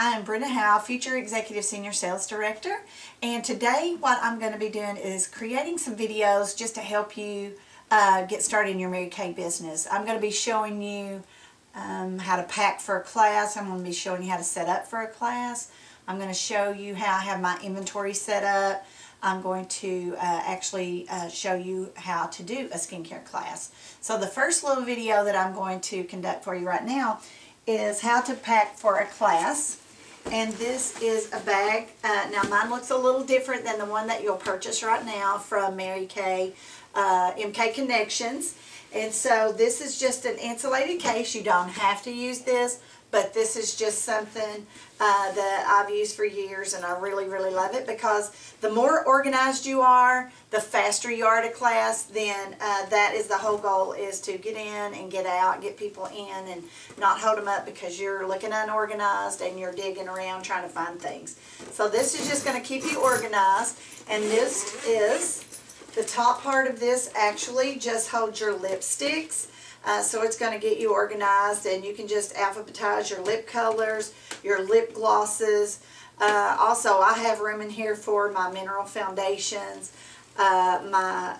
I am Brenda Howe, Future Executive Senior Sales Director, and today what I'm going to be doing is creating some videos just to help you get started in your Mary Kay business. I'm going to be showing you how to pack for a class. I'm going to be showing you how to set up for a class. I'm going to show you how I have my inventory set up. I'm going to actually show you how to do a skincare class. So the first little video that I'm going to conduct for you right now is how to pack for a class. And this is a bag. Now mine looks a little different than the one that you'll purchase right now from Mary Kay, MK Connections. And so this is just an insulated case. You don't have to use this, but this is just something that I've used for years, and I really, really love it because the more organized you are, the faster you are at a class. Then that is the whole goal, is to get in and get out, get people in and not hold them up because you're looking unorganized and you're digging around trying to find things. So this is just going to keep you organized, and this is the top part of this actually just holds your lipsticks. So it's going to get you organized, and you can just alphabetize your lip colors, your lip glosses. Also, I have room in here for my mineral foundations, my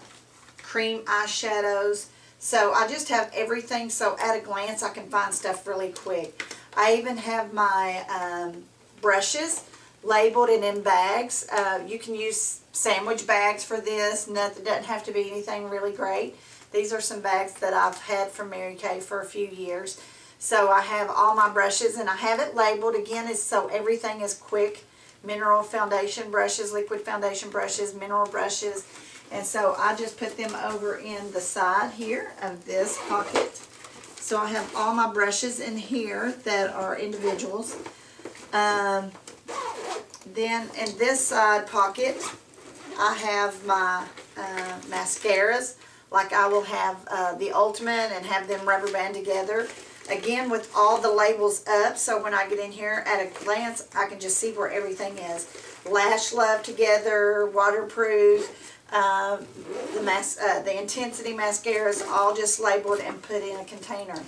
cream eyeshadows. So I just have everything, so at a glance I can find stuff really quick. I even have my brushes labeled and in bags. You can use sandwich bags for this. Nothing, doesn't have to be anything really great. These are some bags that I've had from Mary Kay for a few years. So I have all my brushes, and I have it labeled again, is so everything is quick. Mineral foundation brushes, liquid foundation brushes, mineral brushes. And so I just put them over in the side here of this pocket. So I have all my brushes in here that are individuals. Then in this side pocket, I have my mascaras. Like I will have the Ultimate and have them rubber band together. Again, with all the labels up, so when I get in here at a glance, I can just see where everything is. Lash Love together, waterproof, the Intensity mascaras, all just labeled and put in a container.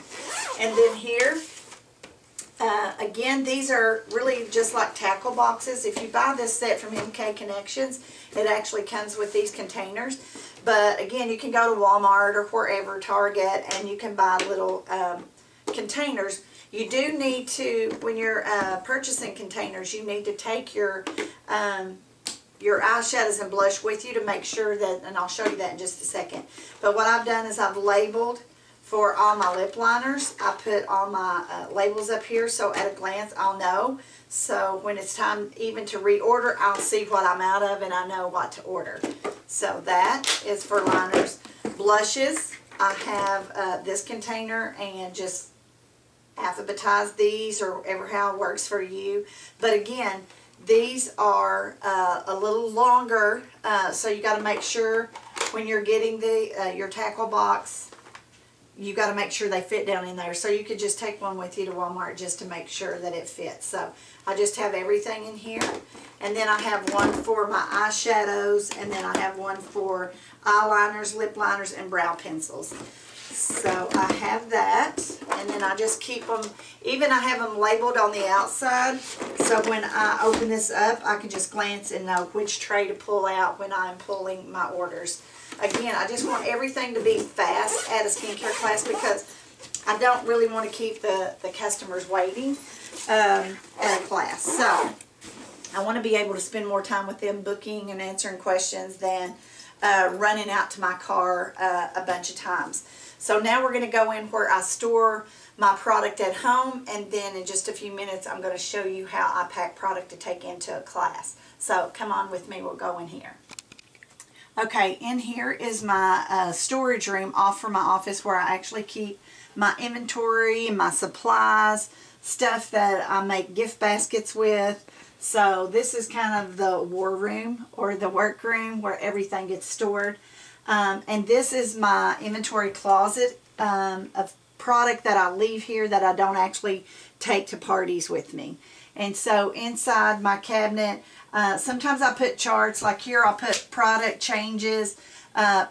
And then here, again, these are really just like tackle boxes. If you buy this set from MK Connections, it actually comes with these containers. But again, you can go to Walmart or wherever, Target, and you can buy little containers. You do need to, when you're purchasing containers, you need to take your eyeshadows and blush with you to make sure that, and I'll show you that in just a second. But what I've done is I've labeled for all my lip liners. I put all my labels up here, so at a glance I'll know. So when it's time even to reorder, I'll see what I'm out of and I know what to order. So that is for liners. Blushes, I have this container, and just alphabetize these or ever how it works for you. But again, these are a little longer, so you got to make sure when you're getting the your tackle box, you got to make sure they fit down in there. So you could just take one with you to Walmart just to make sure that it fits. So I just have everything in here. And then I have one for my eyeshadows, and then I have one for eyeliners, lip liners, and brow pencils. So I have that, and then I just keep them, even I have them labeled on the outside, so when I open this up, I can just glance and know which tray to pull out when I'm pulling my orders. Again, I just want everything to be fast at a skincare class because I don't really want to keep the customers waiting at a class. So I want to be able to spend more time with them booking and answering questions than running out to my car a bunch of times. So now we're going to go in where I store my product at home, and then in just a few minutes I'm going to show you how I pack product to take into a class. So come on with me, we'll go in here. Okay, in here is my storage room off from my office where I actually keep my inventory, my supplies, stuff that I make gift baskets with. So this is kind of the war room or the work room where everything gets stored. And this is my inventory closet of product that I leave here that I don't actually take to parties with me. And so inside my cabinet, sometimes I put charts, like here I'll put product changes,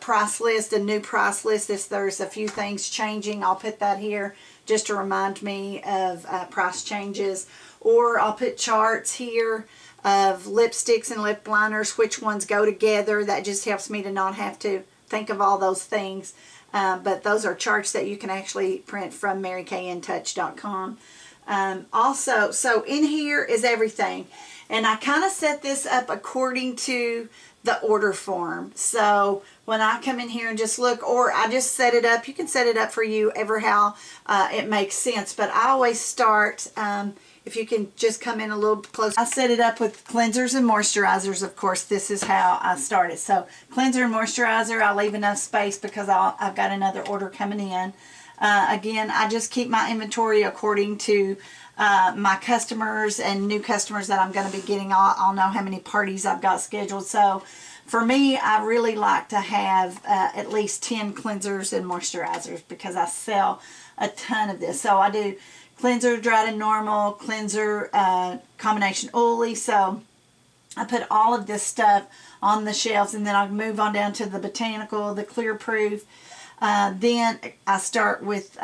price list, a new price list. If there's a few things changing, I'll put that here just to remind me of price changes. Or I'll put charts here of lipsticks and lip liners, which ones go together. That just helps me to not have to think of all those things. But those are charts that you can actually print from MaryKayInTouch.com. Also, so in here is everything. And I kind of set this up according to the order form. So when I come in here and just look, or I just set it up, you can set it up for you ever how it makes sense. But I always start, if you can just come in a little closer. I set it up with cleansers and moisturizers. Of course, this is how I started. So cleanser and moisturizer, I'll leave enough space because I've got another order coming in. Again, I just keep my inventory according to my customers and new customers that I'm going to be getting. I'll know how many parties I've got scheduled. So for me, I really like to have at least 10 cleansers and moisturizers because I sell a ton of this. So I do cleanser, dry to normal, cleanser, combination oily. So I put all of this stuff on the shelves, and then I'll move on down to the botanical, the clear proof. Then I start with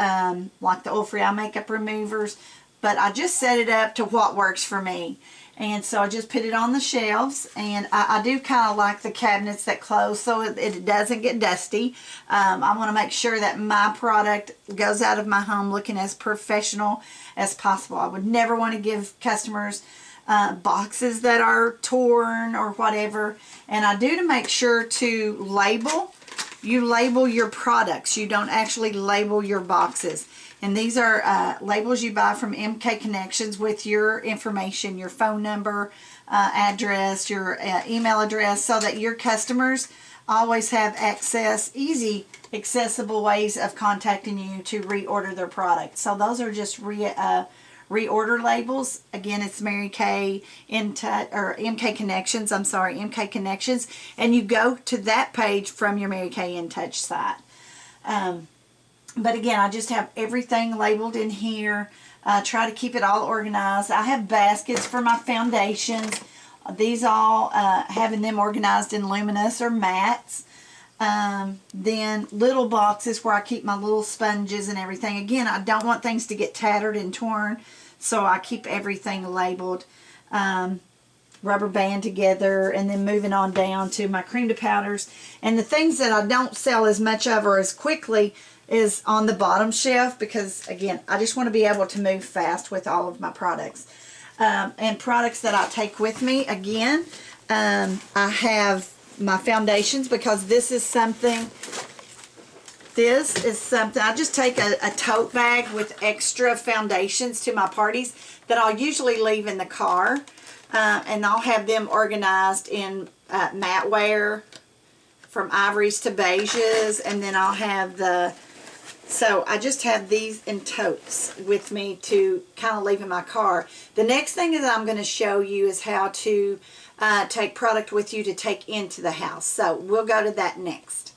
like the oil-free eye makeup removers, but I just set it up to what works for me. And so I just put it on the shelves, and I do kind of like the cabinets that close so it doesn't get dusty. I want to make sure that my product goes out of my home looking as professional as possible. I would never want to give customers boxes that are torn or whatever. And I do to make sure to label. You label your products. You don't actually label your boxes. And these are labels you buy from MK Connections with your information, your phone number, address, your email address, so that your customers always have access, easy, accessible ways of contacting you to reorder their product. So those are just reorder labels. Again, it's Mary Kay or MK Connections. I'm sorry, MK Connections, and you go to that page from your Mary Kay In Touch site. But again, I just have everything labeled in here. Try to keep it all organized. I have baskets for my foundations. These all having them organized in luminous or mattes. Then little boxes where I keep my little sponges and everything. Again, I don't want things to get tattered and torn, so I keep everything labeled. Rubber band together, and then moving on down to my cream to powders. And the things that I don't sell as much of or as quickly is on the bottom shelf, because again, I just want to be able to move fast with all of my products. And products that I take with me, again, I have my foundations, because this is something, I just take a tote bag with extra foundations to my parties that I'll usually leave in the car, and I'll have them organized in matte wear, from ivories to beiges, and then I'll have so I just have these in totes with me to kind of leave in my car. The next thing that I'm going to show you is how to take product with you to take into the house. So we'll go to that next.